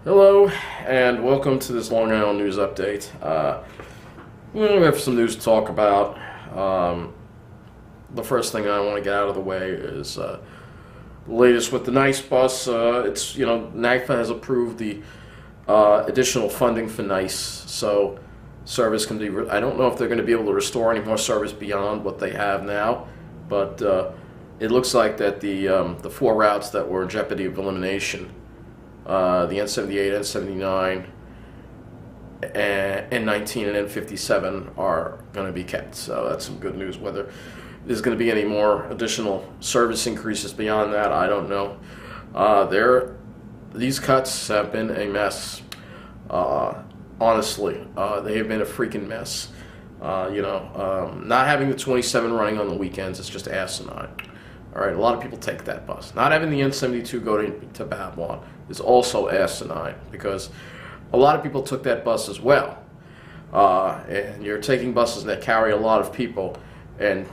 Hello, and welcome to this Long Island news update. We have some news to talk about. The first thing I want to get out of the way is the latest with the NICE bus. NIFA has approved the additional funding for NICE, so service can be. I don't know if they're going to be able to restore any more service beyond what they have now, but it looks like that the four routes that were in jeopardy of elimination. The N78, N79, and N19 and N57 are going to be kept. So that's some good news. Whether there's going to be any more additional service increases beyond that, I don't know. These cuts have been a mess. Honestly, they have been a freaking mess. Not having the 27 running on the weekends is just asinine. All right, a lot of people take that bus. Not having the N72 go to Babylon is also asinine because a lot of people took that bus as well. And you're taking buses that carry a lot of people and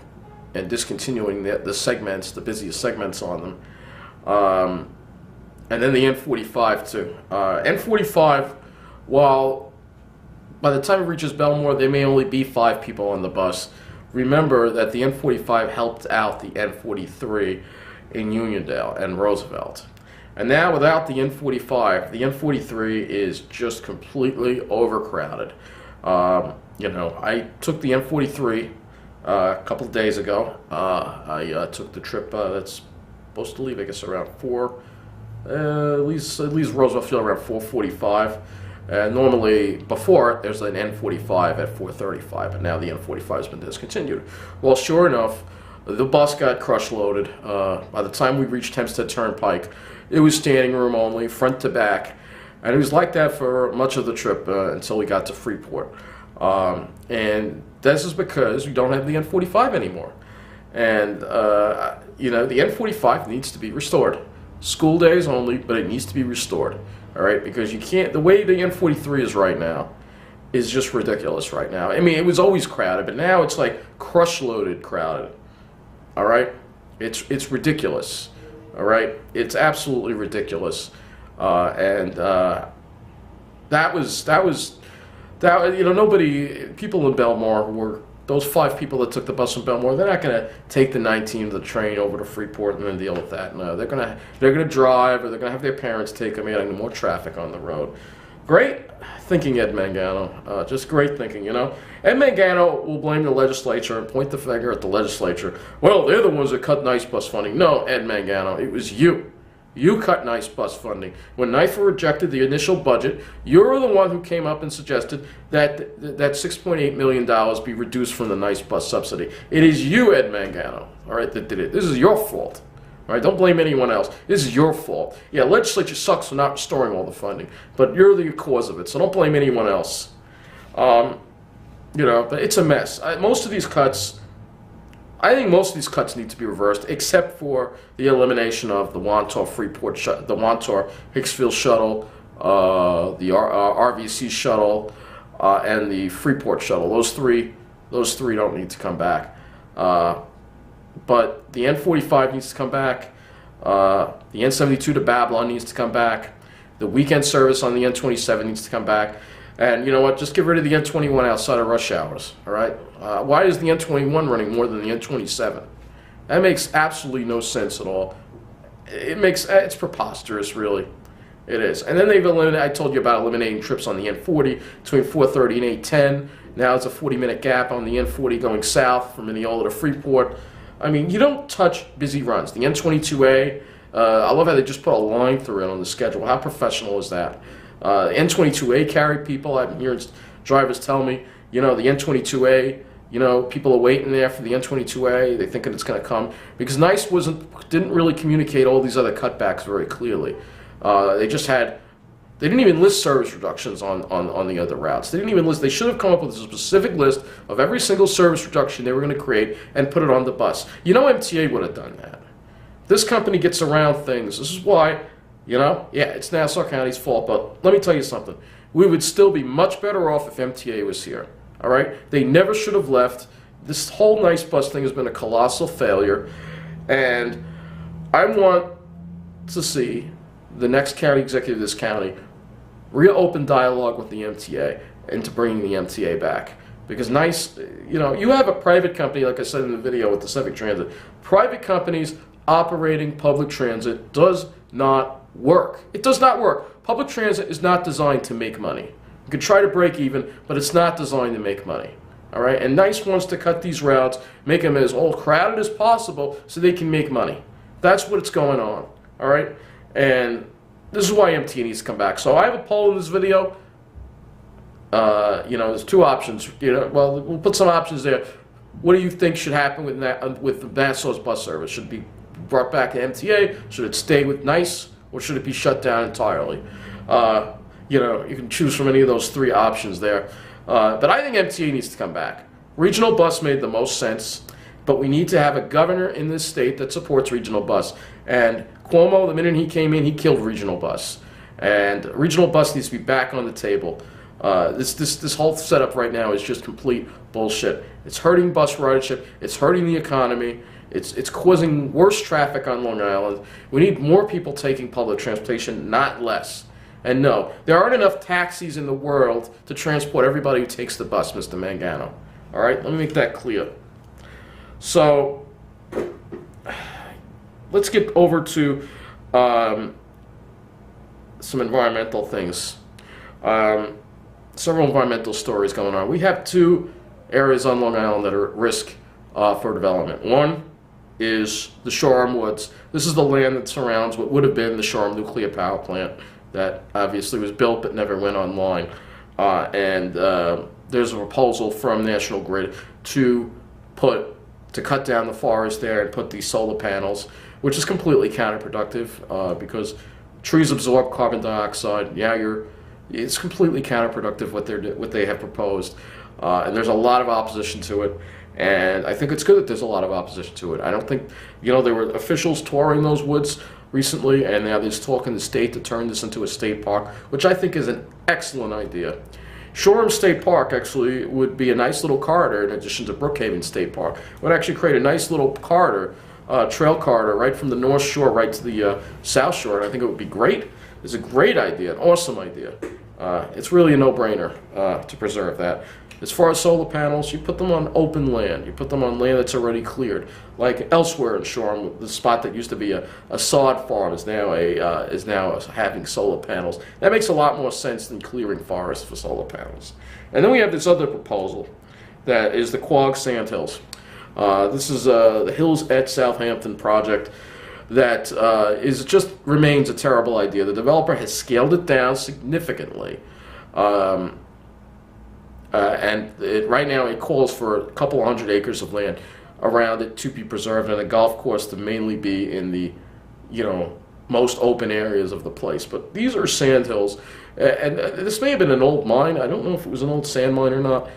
discontinuing the segments, the busiest segments on them. And then the N45 too. N45, while by the time it reaches Belmore, there may only be 5 people on the bus. Remember that the N45 helped out the N43 in Uniondale and Roosevelt. And now without the N45, the N43 is just completely overcrowded. I took the N43 a couple of days ago. I took the trip that's supposed to leave, I guess, around 4, at least Roosevelt Field around 4:45. Normally, before it, there's an N45 at 4:35, but now the N45 has been discontinued. Well, sure enough, the bus got crush loaded. By the time we reached Hempstead Turnpike, it was standing room only, front to back, and it was like that for much of the trip until we got to Freeport. And this is because we don't have the N45 anymore. And, the N45 needs to be restored. School days only, but it needs to be restored. All right, because you can't, the way the N43 is right now is just ridiculous right now. I mean, it was always crowded, but now it's like crush-loaded crowded. All right, it's ridiculous. All right, it's absolutely ridiculous. Nobody, people in Belmore were, those 5 people that took the bus from Belmore, they're not going to take the 19 of the train over to Freeport and then deal with that. No, they're going to drive, or they're going to have their parents take them, adding more traffic on the road. Great thinking, Ed Mangano. Just great thinking, Ed Mangano will blame the legislature and point the finger at the legislature. Well, they're the ones that cut NICE bus funding. No, Ed Mangano, it was you. You cut NICE bus funding. When NIFA rejected the initial budget, you're the one who came up and suggested that $6.8 million be reduced from the NICE bus subsidy. It is you, Ed Mangano, all right, that did it. This is your fault. All right, don't blame anyone else. This is your fault. Yeah, legislature sucks for not restoring all the funding, but you're the cause of it, so don't blame anyone else. But it's a mess. I think most of these cuts need to be reversed, except for the elimination of the Wantor Freeport, the Wantor Hicksville shuttle, the RVC shuttle, and the Freeport shuttle. Those three don't need to come back. But the N45 needs to come back. The N72 to Babylon needs to come back. The weekend service on the N27 needs to come back. And you know what? Just get rid of the N21 outside of rush hours. All right? Why is the N21 running more than the N27? That makes absolutely no sense at all. It's preposterous, really. It is. And then they've eliminated. I told you about eliminating trips on the N40 between 4:30 and 8:10. Now it's a 40-minute gap on the N40 going south from Mineola to Freeport. I mean, you don't touch busy runs. The N22A. I love how they just put a line through it on the schedule. How professional is that? N22A carry people. I've been hearing drivers tell me, the N22A, people are waiting there for the N22A. They thinking it's going to come because NICE didn't really communicate all these other cutbacks very clearly. They didn't even list service reductions on the other routes. They didn't even list. They should have come up with a specific list of every single service reduction they were going to create and put it on the bus. MTA would have done that. This company gets around things. This is why. It's Nassau County's fault, but let me tell you something. We would still be much better off if MTA was here, all right? They never should have left. This whole NICE bus thing has been a colossal failure, and I want to see the next county executive of this county reopen dialogue with the MTA into bringing the MTA back. Because you have a private company, like I said in the video with the Civic Transit. Private companies operating public transit does not work. It does not work. Public transit is not designed to make money. You can try to break even, but it's not designed to make money. All right, and NICE wants to cut these routes, make them as all crowded as possible so they can make money. That's what's going on. All right, and this is why MTA needs to come back. So I have a poll in this video. There's two options. Well, we'll put some options there. What do you think should happen with Nassau's bus service? Should it be brought back to MTA? Should it stay with NICE, or should it be shut down entirely? You can choose from any of those three options there. But I think MTA needs to come back. Regional bus made the most sense, but we need to have a governor in this state that supports regional bus. And Cuomo, the minute he came in, he killed regional bus. And regional bus needs to be back on the table. This whole setup right now is just complete bullshit. It's hurting bus ridership. It's hurting the economy. It's causing worse traffic on Long Island. We need more people taking public transportation, not less. And no, there aren't enough taxis in the world to transport everybody who takes the bus, Mr. Mangano. All right, let me make that clear. So let's get over to some environmental things. Several environmental stories going on. We have two areas on Long Island that are at risk for development. One is the Shoreham Woods. This is the land that surrounds what would have been the Shoreham nuclear power plant that obviously was built but never went online. There's a proposal from National Grid to cut down the forest there and put these solar panels, which is completely counterproductive because trees absorb carbon dioxide. It's completely counterproductive what they have proposed, and there's a lot of opposition to it. And I think it's good that there's a lot of opposition to it. I don't think, there were officials touring those woods recently, and now there's talk in the state to turn this into a state park, which I think is an excellent idea. Shoreham State Park actually would be a nice little corridor in addition to Brookhaven State Park. It would actually create a nice little corridor, trail corridor, right from the North Shore right to the South Shore, and I think it would be great. It's a great idea, an awesome idea. It's really a no-brainer to preserve that. As far as solar panels, you put them on open land. You put them on land that's already cleared. Like elsewhere in Shoreham, the spot that used to be a sod farm is now having solar panels. That makes a lot more sense than clearing forests for solar panels. And then we have this other proposal that is the Quogue Sandhills. This is the Hills at Southampton project that remains a terrible idea. The developer has scaled it down significantly. Right now it calls for a couple hundred acres of land around it to be preserved and a golf course to mainly be in the, most open areas of the place. But these are sandhills, and this may have been an old mine. I don't know if it was an old sand mine or not,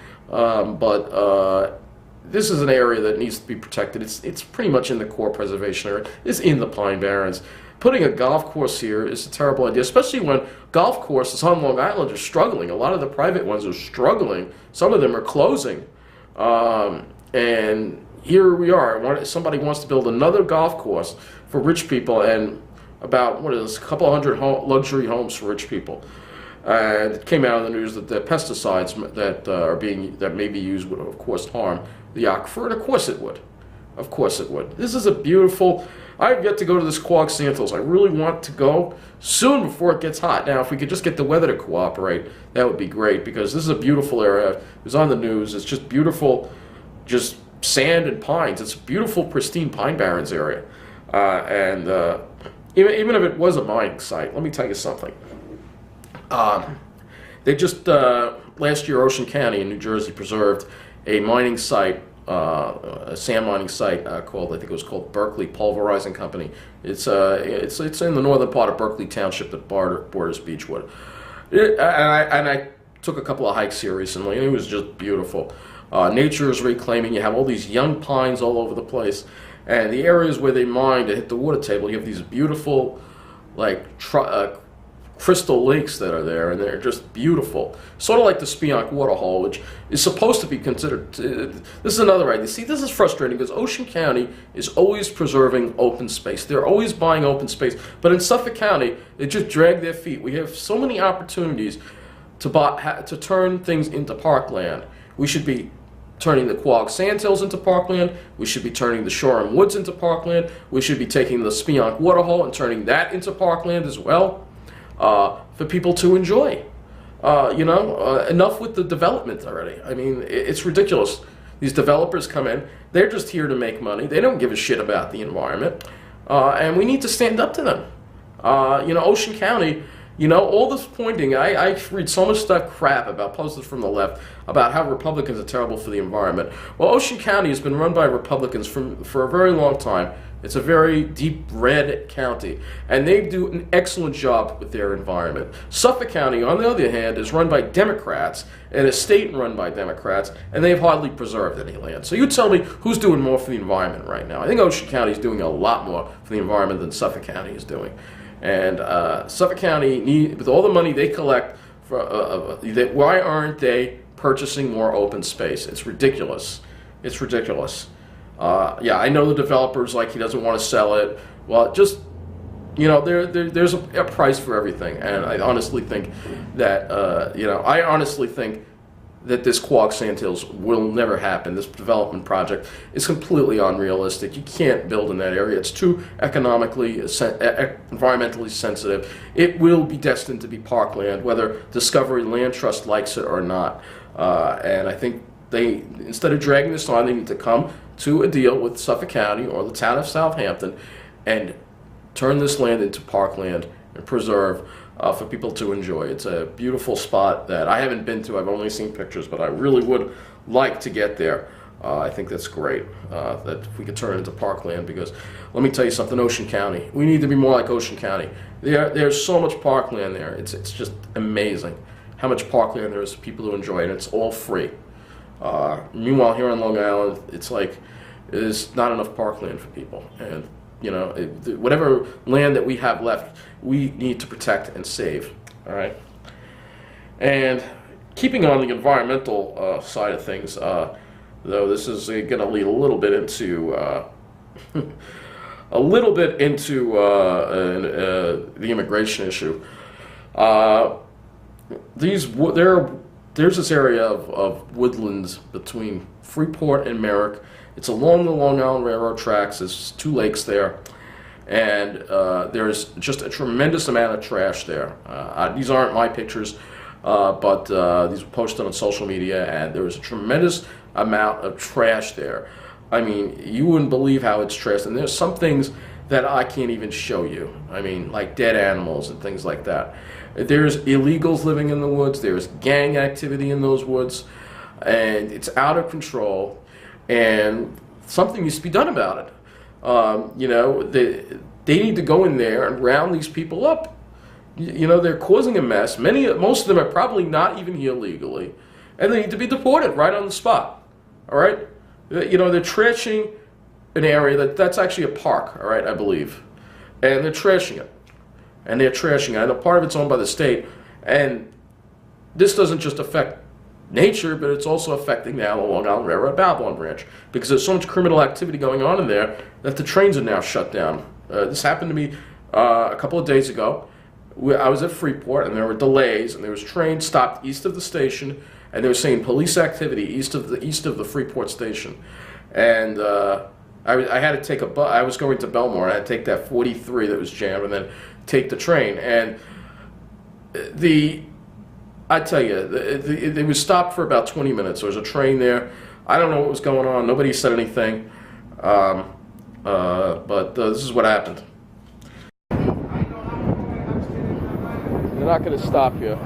but this is an area that needs to be protected. It's pretty much in the core preservation area. It's in the Pine Barrens. Putting a golf course here is a terrible idea, especially when golf courses on Long Island are struggling. A lot of the private ones are struggling. Some of them are closing. And here we are. Somebody wants to build another golf course for rich people and about, a couple hundred luxury homes for rich people. And it came out in the news that the pesticides that may be used would, of course, harm the aquifer, and of course it would. Of course it would. This is a beautiful... I've yet to go to this Quogue Sandhills. I really want to go soon before it gets hot. Now, if we could just get the weather to cooperate, that would be great, because this is a beautiful area. It was on the news. It's just beautiful, just sand and pines. It's a beautiful, pristine Pine Barrens area. Even if it was a mining site, let me tell you something. They just, last year, Ocean County in New Jersey preserved a mining site, a sand mining site called, I think it was called Berkeley Pulverizing Company. It's in the northern part of Berkeley Township that borders Beechwood. And I took a couple of hikes here recently, and it was just beautiful. Nature is reclaiming. You have all these young pines all over the place, and the areas where they mine to hit the water table, you have these beautiful, like crystal lakes that are there, and they're just beautiful. Sort of like the Spionk Waterhole, which is supposed to be considered. This is another idea. See, this is frustrating because Ocean County is always preserving open space. They're always buying open space. But in Suffolk County, they just drag their feet. We have so many opportunities to turn things into parkland. We should be turning the Quogue Sandhills into parkland. We should be turning the Shoreham Woods into parkland. We should be taking the Spionk Waterhole and turning that into parkland as well, for people to enjoy. Enough with the development already. I mean, it's ridiculous. These developers come in, they're just here to make money. They don't give a shit about the environment. And we need to stand up to them. Ocean County, all this pointing, I read so much crap about posters from the left about how Republicans are terrible for the environment. Well, Ocean County has been run by Republicans for a very long time. It's a very deep red county, and they do an excellent job with their environment. Suffolk County, on the other hand, is run by Democrats, and a state run by Democrats, and they've hardly preserved any land. So you tell me who's doing more for the environment right now. I think Ocean County is doing a lot more for the environment than Suffolk County is doing. And Suffolk County, with all the money they collect, why aren't they purchasing more open space? It's ridiculous. It's ridiculous. I know the developer's like he doesn't want to sell it. Well, just there's a price for everything, and I honestly think that this Quogue Sandhills will never happen. This development project is completely unrealistic. You can't build in that area. It's too environmentally sensitive. It will be destined to be parkland, whether Discovery Land Trust likes it or not. And I think they, instead of dragging this on, they need to come to a deal with Suffolk County or the town of Southampton and turn this land into parkland and preserve for people to enjoy. It's a beautiful spot that I haven't been to. I've only seen pictures, but I really would like to get there. I think that's great that we could turn it into parkland, because let me tell you something, Ocean County, we need to be more like Ocean County. There's so much parkland there. It's just amazing how much parkland there is for people to enjoy, and it's all free. Meanwhile, here on Long Island, it's like there's not enough parkland for people, and whatever land that we have left, we need to protect and save. All right. And keeping on the environmental side of things, though, this is going to lead a little bit into the immigration issue. There's this area of woodlands between Freeport and Merrick. It's along the Long Island Railroad tracks. There's 2 lakes there, and there's just a tremendous amount of trash there. These aren't my pictures, but these were posted on social media, and there was a tremendous amount of trash there. I mean, you wouldn't believe how it's trashed, and there's some things that I can't even show you. I mean, like dead animals and things like that. There's illegals living in the woods. There's gang activity in those woods, and it's out of control. And something needs to be done about it. They need to go in there and round these people up. They're causing a mess. Most of them are probably not even here legally, and they need to be deported right on the spot. All right, they're trashing an area that's actually a park. All right, I believe, and they're trashing it. And they're trashing it. I know part of it's owned by the state, and this doesn't just affect nature, but it's also affecting now the Long Island Railroad Babylon branch, because there's so much criminal activity going on in there that the trains are now shut down. This happened to me a couple of days ago. I was at Freeport, and there were delays, and there was trains stopped east of the station, and they were saying police activity east of the Freeport station. And I had to take a bus. I was going to Belmore, and I had to take that 43 that was jammed, and then take the train. And I tell you, it was stopped for about 20 minutes. There was a train there. I don't know what was going on. Nobody said anything. But this is what happened. They're not going to stop you.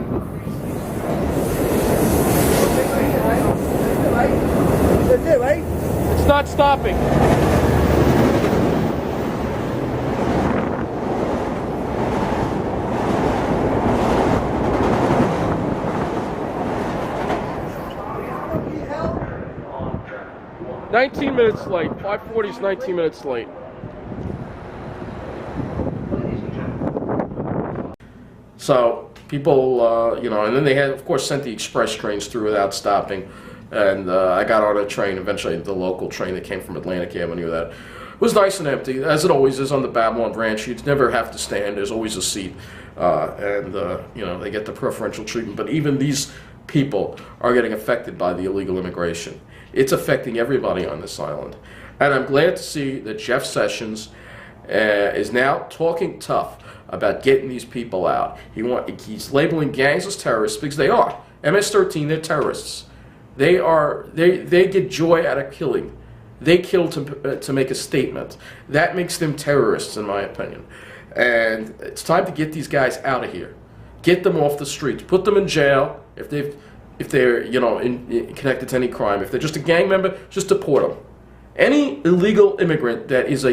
It's not stopping. 19 minutes late. 5:40 is 19 minutes late. So people, you know, and then they had, of course, sent the express trains through without stopping. And I got on a train, eventually the local train that came from Atlantic Avenue that was nice and empty, as it always is on the Babylon branch. You'd never have to stand. There's always a seat. You know, they get the preferential treatment. But even these people are getting affected by the illegal immigration. It's affecting everybody on this island. And I'm glad to see that Jeff Sessions is now talking tough about getting these people out. He's labeling gangs as terrorists because they are. MS-13, they're terrorists. They get joy out of killing. They kill to make a statement. That makes them terrorists, in my opinion. And it's time to get these guys out of here. Get them off the streets. Put them in jail if they're you know connected to any crime. If they're just a gang member, just deport them. Any illegal immigrant that has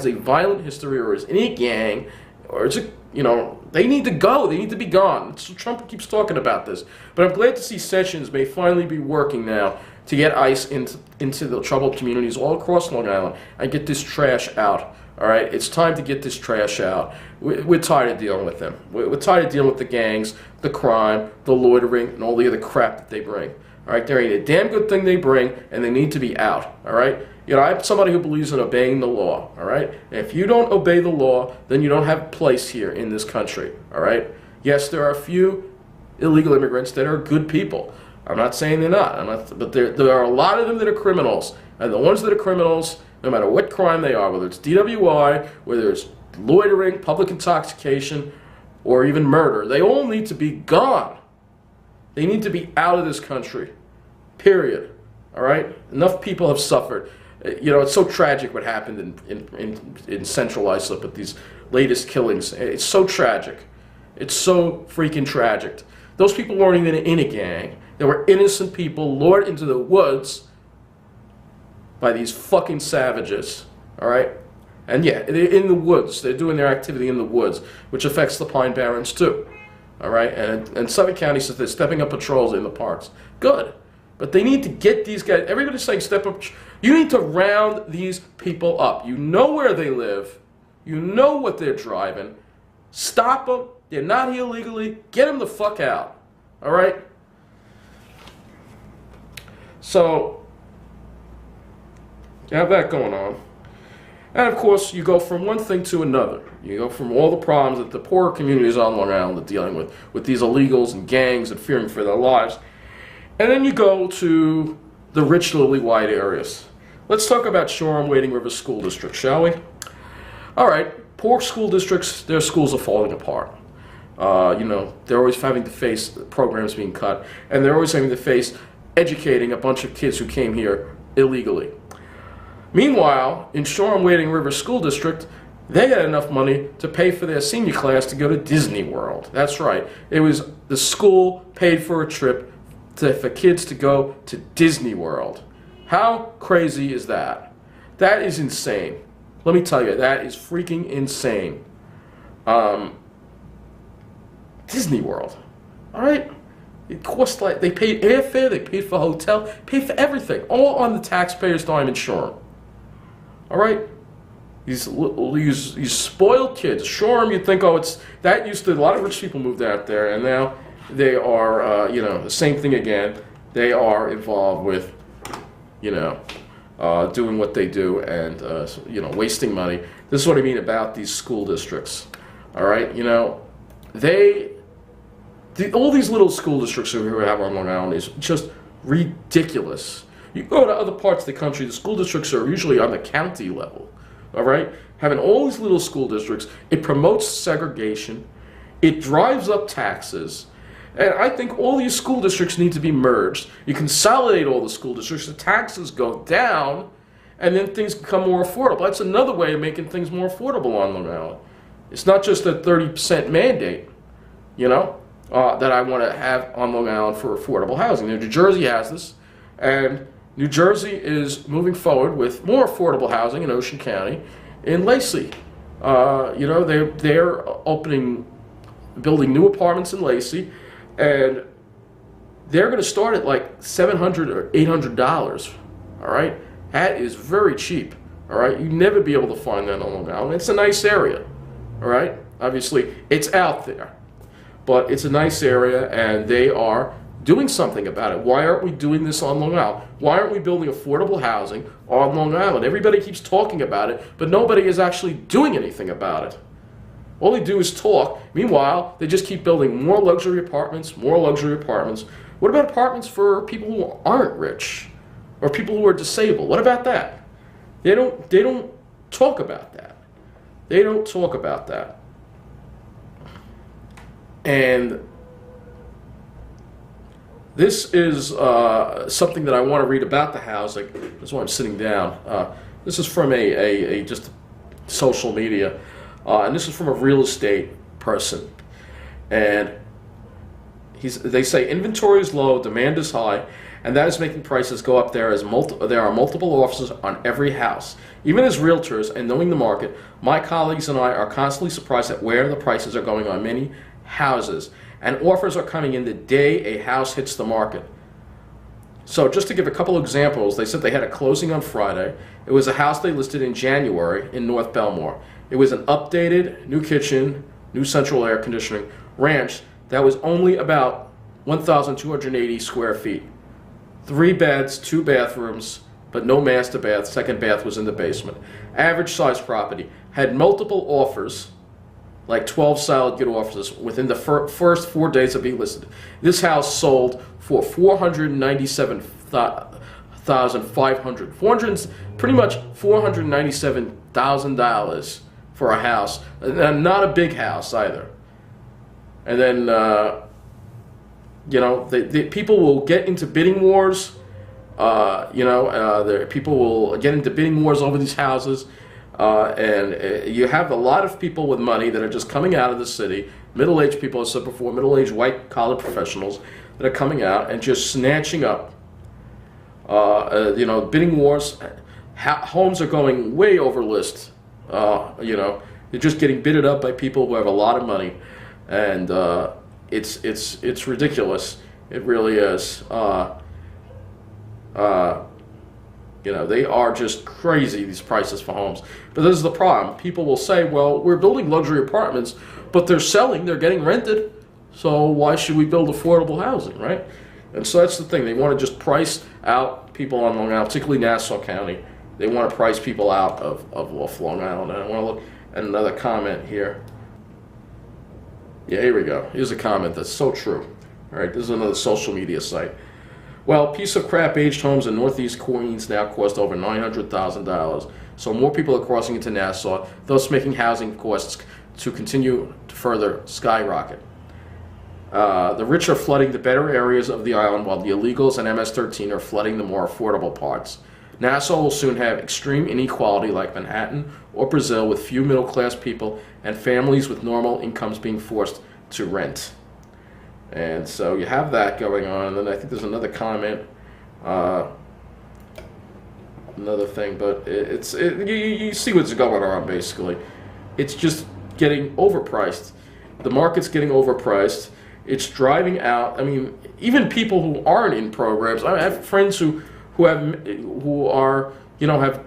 a violent history or is in a gang or is you know, they need to go. They need to be gone. So Trump keeps talking about this. But I'm glad to see Sessions may finally be working now to get ICE into the troubled communities all across Long Island and get this trash out. All right? It's time to get this trash out. We're tired of dealing with them. We're tired of dealing with the gangs, the crime, the loitering, and all the other crap that they bring. All right? There ain't a damn good thing they bring, and they need to be out. All right? You know, I'm somebody who believes in obeying the law, all right? If you don't obey the law, then you don't have a place here in this country, all right? Yes, there are a few illegal immigrants that are good people. I'm not saying they're not, but there are a lot of them that are criminals. And the ones that are criminals, no matter what crime they are, whether it's DWI, whether it's loitering, public intoxication, or even murder, they all need to be gone. They need to be out of this country, period, all right? Enough people have suffered. You know, it's so tragic what happened in Central Islip with these latest killings. It's so tragic. It's so freaking tragic. Those people weren't even in a gang. They were innocent people lured into the woods by these fucking savages, all right? And yeah, they're in the woods. They're doing their activity in the woods, which affects the Pine Barrens too, all right? And Suffolk County says they're stepping up patrols in the parks. Good. But they need to get these guys, everybody's saying step up. You need to round these people up. You know where they live. You know what they're driving. Stop them. They're not here illegally. Get them the fuck out. All right? So, you have that going on. And of course, you go from one thing to another. You go from all the problems that the poorer communities on Long Island are dealing with these illegals and gangs and fearing for their lives. And then you go to the rich lily-white areas. Let's talk about Shoreham Wading River School District, shall we? All right, poor school districts, their schools are falling apart. You know, they're always having to face programs being cut, and they're always having to face educating a bunch of kids who came here illegally. Meanwhile, in Shoreham Wading River School District, they had enough money to pay for their senior class to go to Disney World. That's right. It was the school paid for a trip for kids to go to Disney World. How crazy is that? That is insane. Let me tell you, that is freaking insane. Disney World, all right? It cost like, they paid airfare, they paid for hotel, paid for everything, all on the taxpayers' dime in Shoreham. All right? These spoiled kids. Shoreham, you'd think, oh, it's that used to, a lot of rich people moved out there, and now they are, you know, the same thing again. They are involved with, you know, doing what they do and, you know, wasting money. This is what I mean about these school districts. All right? You know, all these little school districts that we have on Long Island is just ridiculous. You go to other parts of the country, the school districts are usually on the county level. All right? Having all these little school districts, it promotes segregation. It drives up taxes. And I think all these school districts need to be merged. You consolidate all the school districts, the taxes go down, and then things become more affordable. That's another way of making things more affordable on Long Island. It's not just a 30% mandate, you know, that I want to have on Long Island for affordable housing. New Jersey has this, and New Jersey is moving forward with more affordable housing in Ocean County. In Lacey, you know, they're building new apartments in Lacey, and they're going to start at like $700 or $800. All right, that is very cheap. All right, you'd never be able to find that on Long Island. It's a nice area. All right, obviously it's out there, but it's a nice area, and they are doing something about it. Why aren't we doing this on Long Island? Why aren't we building affordable housing on Long Island? Everybody keeps talking about it, but nobody is actually doing anything about it. All they do is talk. Meanwhile, they just keep building more luxury apartments, more luxury apartments. What about apartments for people who aren't rich or people who are disabled? What about that? They don't talk about that. They don't talk about that. And this is something that I want to read about the housing. That's why I'm sitting down. This is from a just social media, and this is from a real estate person. And they say inventory is low, demand is high, and that is making prices go up there as there are multiple offers on every house. Even as realtors and knowing the market, my colleagues and I are constantly surprised at where the prices are going on many houses, and offers are coming in the day a house hits the market. So just to give a couple of examples, they said they had a closing on Friday. It was a house they listed in January in North Belmore. It was an updated, new kitchen, new central air conditioning ranch that was only about 1,280 square feet. 3 beds, 2 bathrooms, but no master bath. Second bath was in the basement. Average size property. Had multiple offers, like 12 solid good offers within the first 4 days of being listed. This house sold for $497,500. Pretty much $497,000 for a house, and not a big house either. And then, the people will get into bidding wars. People will get into bidding wars over these houses. And you have a lot of people with money that are just coming out of the city, middle-aged people, as I said before, middle-aged white-collar professionals that are coming out and just snatching up, bidding wars. Homes are going way over list. They're just getting bidded up by people who have a lot of money, and it's ridiculous. It really is. They are just crazy, these prices for homes. But this is the problem. People will say, well, we're building luxury apartments, but they're selling, they're getting rented, so why should we build affordable housing, right? And so that's the thing. They want to just price out people on Long Island, particularly Nassau County. They want to price people out of off Long Island. And I want to look at another comment here. Yeah, here we go. Here's a comment that's so true. All right, this is another social media site. Well, piece of crap aged homes in Northeast Queens now cost over $900,000. So more people are crossing into Nassau, thus making housing costs to continue to further skyrocket. The rich are flooding the better areas of the island, while the illegals and MS-13 are flooding the more affordable parts. Nassau will soon have extreme inequality like Manhattan or Brazil, with few middle-class people and families with normal incomes being forced to rent. And so you have that going on. And then I think there's another comment, another thing, but you see what's going on basically. It's just getting overpriced. The market's getting overpriced. It's driving out. I mean, even people who aren't in programs. I have friends who have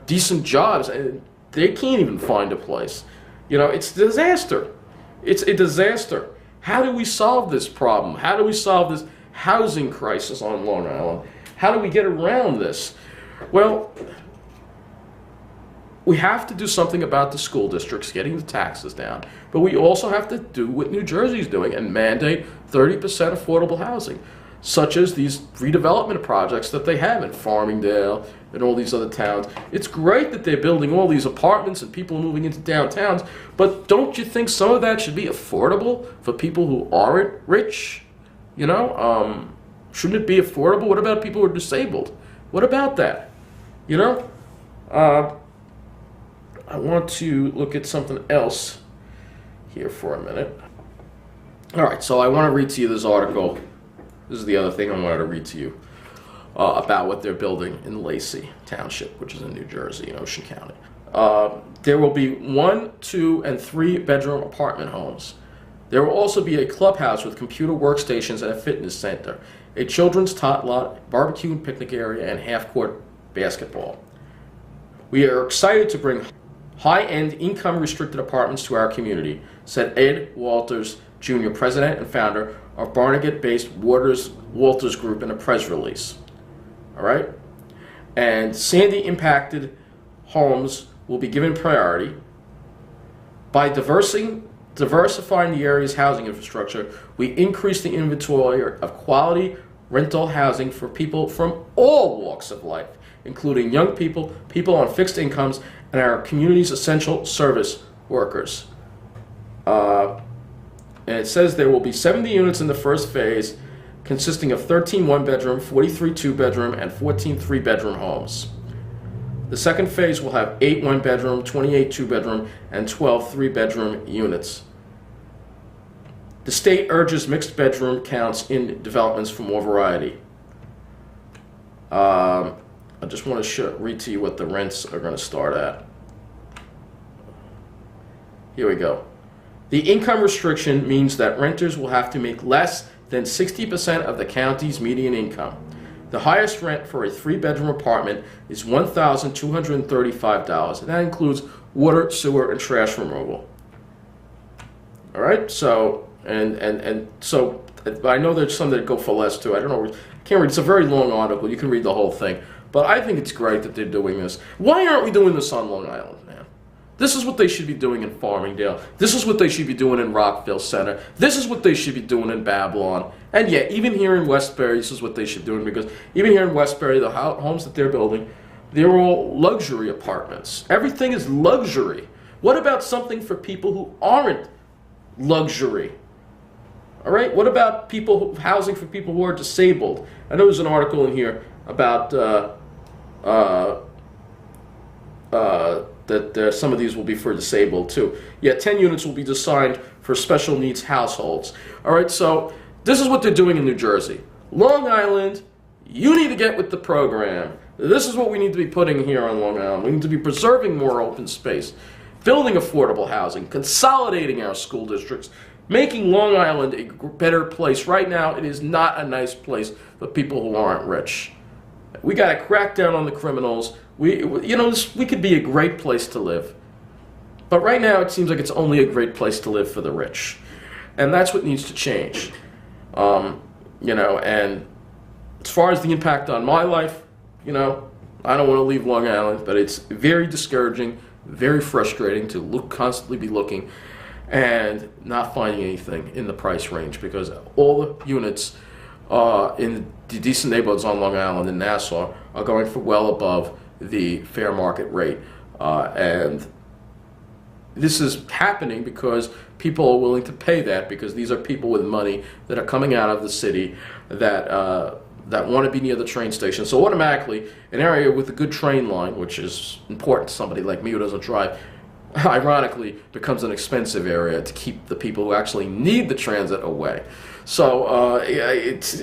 decent jobs, and they can't even find a place. It's a disaster. It's a disaster. How do we solve this problem? How do we solve this housing crisis on Long Island? How do we get around this? Well, we have to do something about the school districts getting the taxes down, but we also have to do what New Jersey's doing and mandate 30% affordable housing, such as these redevelopment projects that they have in Farmingdale and all these other towns. It's great that they're building all these apartments and people moving into downtowns, but don't you think some of that should be affordable for people who aren't rich? Shouldn't it be affordable? What about people who are disabled? What about that? I want to look at something else here for a minute. All right, so I want to read to you this article. This is the other thing I wanted to read to you about what they're building in Lacey Township, which is in New Jersey, in Ocean County. There will be 1, 2, and 3 bedroom apartment homes. There will also be a clubhouse with computer workstations and a fitness center, a children's tot lot, barbecue and picnic area, and half-court basketball. We are excited to bring high-end, income-restricted apartments to our community, said Ed Walters, Jr., president and founder of Barnegat-based Walters Group, in a press release. All right? And Sandy-impacted homes will be given priority. By diversifying the area's housing infrastructure, we increase the inventory of quality rental housing for people from all walks of life, including young people, people on fixed incomes, and our community's essential service workers. And it says there will be 70 units in the first phase, consisting of 13 one-bedroom, 43 two-bedroom, and 14 three-bedroom homes. The second phase will have 8 one-bedroom, 28 two-bedroom, and 12 three-bedroom units. The state urges mixed bedroom counts in developments for more variety. I just want to read to you what the rents are going to start at. Here we go. The income restriction means that renters will have to make less than 60% of the county's median income. The highest rent for a 3-bedroom apartment is $1,235, and that includes water, sewer, and trash removal. All right, so so I know there's some that go for less too. I don't know. I can't read. It's a very long article. You can read the whole thing, but I think it's great that they're doing this. Why aren't we doing this on Long Island, man? This is what they should be doing in Farmingdale. This is what they should be doing in Rockville Center. This is what they should be doing in Babylon. And yeah, even here in Westbury, this is what they should be doing, because even here in Westbury, the homes that they're building, they're all luxury apartments. Everything is luxury. What about something for people who aren't luxury? All right, what about housing for people who are disabled? I know there's an article in here about that some of these will be for disabled too. Yeah, 10 units will be designed for special needs households. All right, so this is what they're doing in New Jersey. Long Island, you need to get with the program. This is what we need to be putting here on Long Island. We need to be preserving more open space, building affordable housing, consolidating our school districts, making Long Island a better place. Right now, it is not a nice place for people who aren't rich. We got to crack down on the criminals. We could be a great place to live. But right now, it seems like it's only a great place to live for the rich. And that's what needs to change. And as far as the impact on my life, I don't want to leave Long Island, but it's very discouraging, very frustrating to constantly be looking and not finding anything in the price range, because all the units in the decent neighborhoods on Long Island and Nassau are going for well above the fair market rate. And this is happening because people are willing to pay that, because these are people with money that are coming out of the city that want to be near the train station. So automatically, an area with a good train line, which is important to somebody like me who doesn't drive, ironically becomes an expensive area to keep the people who actually need the transit away. So it's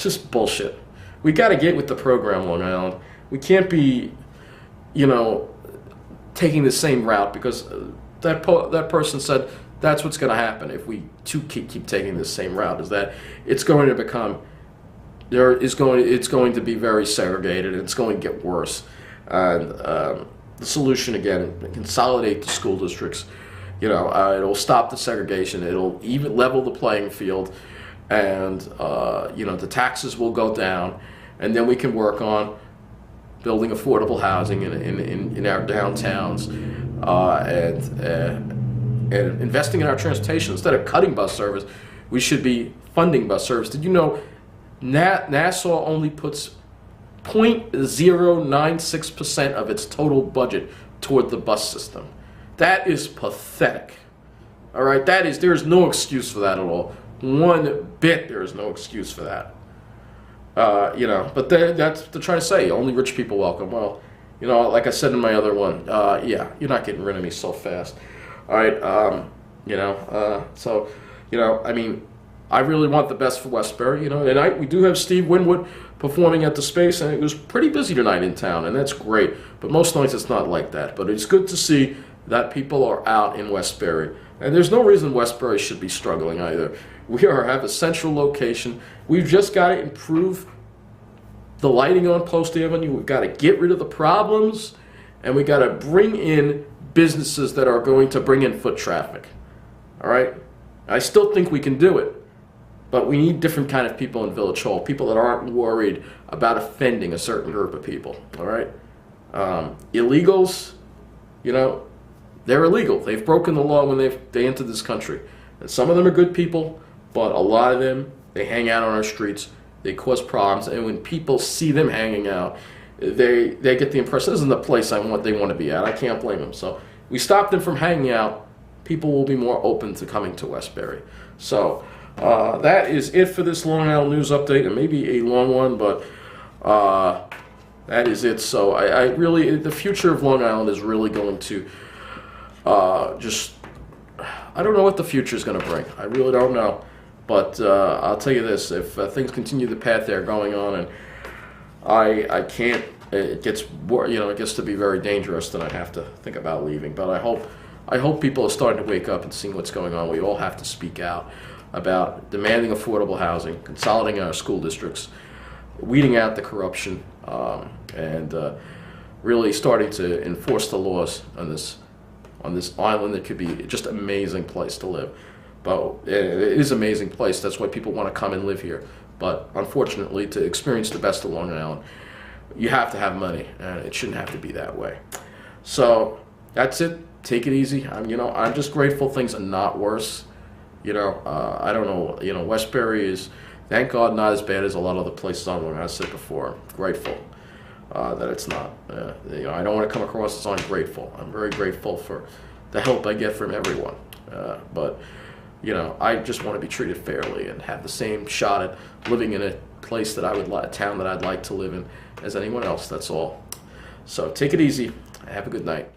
just bullshit. We got to get with the program, Long Island. We can't be, taking the same route, because that person said that's what's going to happen if we keep taking the same route. Is that it's going to become it's going to be very segregated, and it's going to get worse. And the solution, again, consolidate the school districts. It'll stop the segregation. It'll even level the playing field, and the taxes will go down, and then we can work on building affordable housing in our downtowns, and investing in our transportation. Instead of cutting bus service, we should be funding bus service. Did you know Nassau only puts 0.096% of its total budget toward the bus system? That is pathetic. All right, there is no excuse for that at all. One bit, there is no excuse for that. But that's what they're trying to say. Only rich people welcome. Well, like I said in my other one, you're not getting rid of me so fast. All right, I really want the best for Westbury. Tonight we do have Steve Winwood performing at the Space, and it was pretty busy tonight in town, and that's great. But most nights it's not like that. But it's good to see that people are out in Westbury, and there's no reason Westbury should be struggling either. We have a central location. We've just got to improve the lighting on Post Avenue. We've got to get rid of the problems, and we got to bring in businesses that are going to bring in foot traffic. All right? I still think we can do it, but we need different kind of people in Village Hall, people that aren't worried about offending a certain group of people, all right? Illegals, you know, they're illegal. They've broken the law when they entered this country. And some of them are good people, but a lot of them, they hang out on our streets, they cause problems, and when people see them hanging out, they get the impression, this isn't the place they want to be at. I can't blame them. So we stop them from hanging out, people will be more open to coming to Westbury. So that is it for this Long Island news update. It may be a long one, but that is it. So I really, the future of Long Island is really going to I don't know what the future is going to bring. I really don't know. But I'll tell you this, if things continue the path they're going on, and I can't, it gets it gets to be very dangerous, then I have to think about leaving. But I hope people are starting to wake up and seeing what's going on. We all have to speak out about demanding affordable housing, consolidating our school districts, weeding out the corruption, and really starting to enforce the laws on this island that could be just an amazing place to live. But it is an amazing place. That's why people want to come and live here. But unfortunately, to experience the best of Long Island, you have to have money, and it shouldn't have to be that way. So that's it. Take it easy. I'm just grateful things are not worse. I don't know. Westbury is, thank God, not as bad as a lot of other places on Long Island. I said before, grateful that it's not. I don't want to come across as ungrateful. I'm very grateful for the help I get from everyone. But I just want to be treated fairly and have the same shot at living in a place that a town that I'd like to live in as anyone else. That's all. So take it easy. Have a good night.